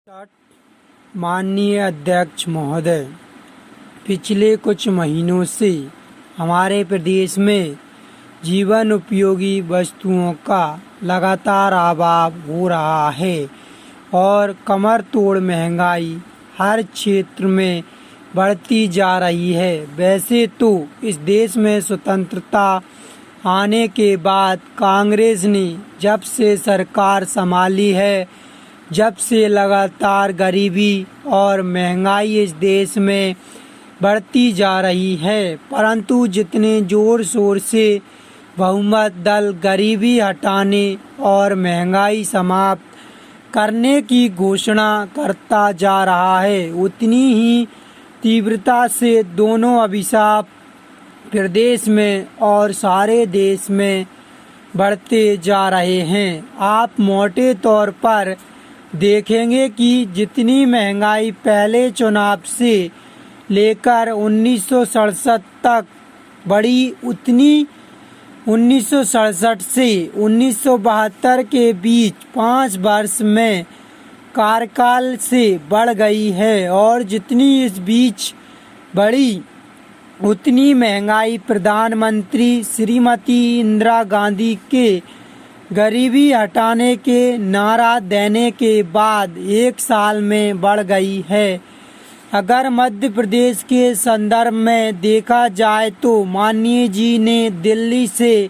माननीय अध्यक्ष महोदय, पिछले कुछ महीनों से हमारे प्रदेश में जीवन उपयोगी वस्तुओं का लगातार अभाव हो रहा है और कमर तोड़ महंगाई हर क्षेत्र में बढ़ती जा रही है। वैसे तो इस देश में स्वतंत्रता आने के बाद कांग्रेस ने जब से सरकार संभाली है, जब से लगातार गरीबी और महंगाई इस देश में बढ़ती जा रही है, परंतु जितने जोर शोर से बहुमत दल गरीबी हटाने और महंगाई समाप्त करने की घोषणा करता जा रहा है, उतनी ही तीव्रता से दोनों अभिशाप प्रदेश में और सारे देश में बढ़ते जा रहे हैं। आप मोटे तौर पर देखेंगे कि जितनी महंगाई पहले चुनाव से लेकर 1967 तक बढ़ी, उतनी 1967 से 1972 के बीच 5 वर्ष में कार्यकाल से बढ़ गई है और जितनी इस बीच बढ़ी उतनी महंगाई प्रधानमंत्री श्रीमती इंदिरा गांधी के गरीबी हटाने के नारा देने के बाद 1 साल में बढ़ गई है। अगर मध्य प्रदेश के संदर्भ में देखा जाए तो माननीय जी ने दिल्ली से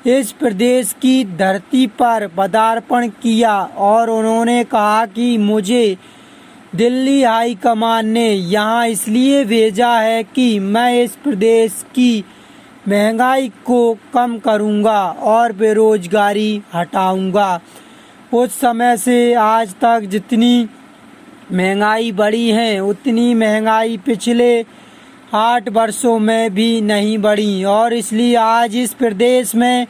इस प्रदेश की धरती पर पदार्पण किया और उन्होंने कहा कि मुझे दिल्ली हाई कमान ने यहाँ इसलिए भेजा है कि मैं इस प्रदेश की महंगाई को कम करूँगा और बेरोजगारी हटाऊँगा। उस समय से आज तक जितनी महंगाई बढ़ी है उतनी महंगाई पिछले 8 वर्षों में भी नहीं बढ़ी और इसलिए आज इस प्रदेश में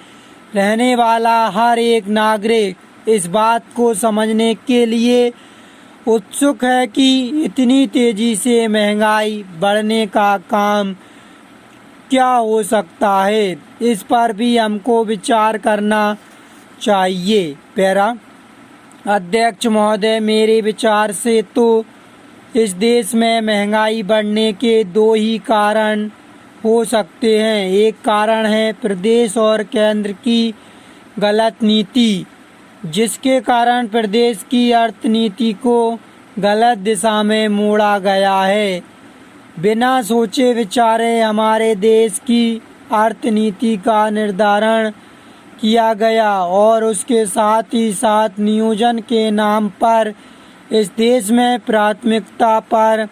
रहने वाला हर एक नागरिक इस बात को समझने के लिए उत्सुक है कि इतनी तेजी से महंगाई बढ़ने का काम क्या हो सकता है। इस पर भी हमको विचार करना चाहिए। पैरा अध्यक्ष महोदय, मेरे विचार से तो इस देश में महंगाई बढ़ने के 2 ही कारण हो सकते हैं। एक कारण है प्रदेश और केंद्र की गलत नीति, जिसके कारण प्रदेश की अर्थनीति को गलत दिशा में मोड़ा गया है। बिना सोचे विचारे हमारे देश की अर्थनीति का निर्धारण किया गया और उसके साथ ही साथ नियोजन के नाम पर इस देश में प्राथमिकता पर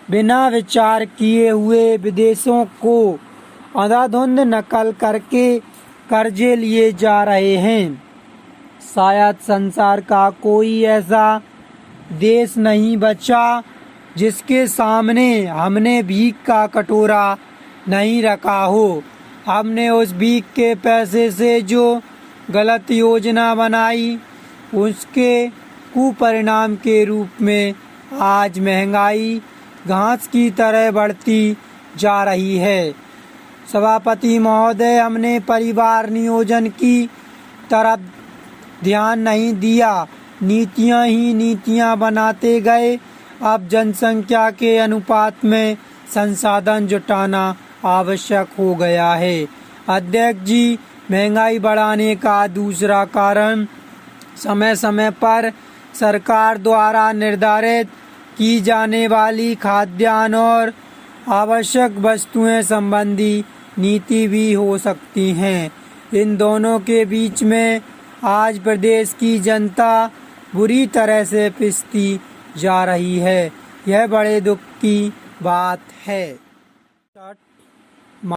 बिना विचार किए हुए विदेशों को अंधाधुंध नकल करके कर्जे लिए जा रहे हैं। शायद संसार का कोई ऐसा देश नहीं बचा जिसके सामने हमने भीख का कटोरा नहीं रखा हो। हमने उस भीख के पैसे से जो गलत योजना बनाई उसके कुपरिणाम के रूप में आज महंगाई घास की तरह बढ़ती जा रही है। सभापति महोदय, हमने परिवार नियोजन की तरफ ध्यान नहीं दिया, नीतियां ही नीतियां बनाते गए। अब जनसंख्या के अनुपात में संसाधन जुटाना आवश्यक हो गया है। अध्यक्ष जी, महंगाई बढ़ाने का दूसरा कारण समय समय पर सरकार द्वारा निर्धारित की जाने वाली खाद्यान्न और आवश्यक वस्तुएं संबंधी नीति भी हो सकती हैं। इन दोनों के बीच में आज प्रदेश की जनता बुरी तरह से पिसती जा रही है। यह बड़े दुख की बात है।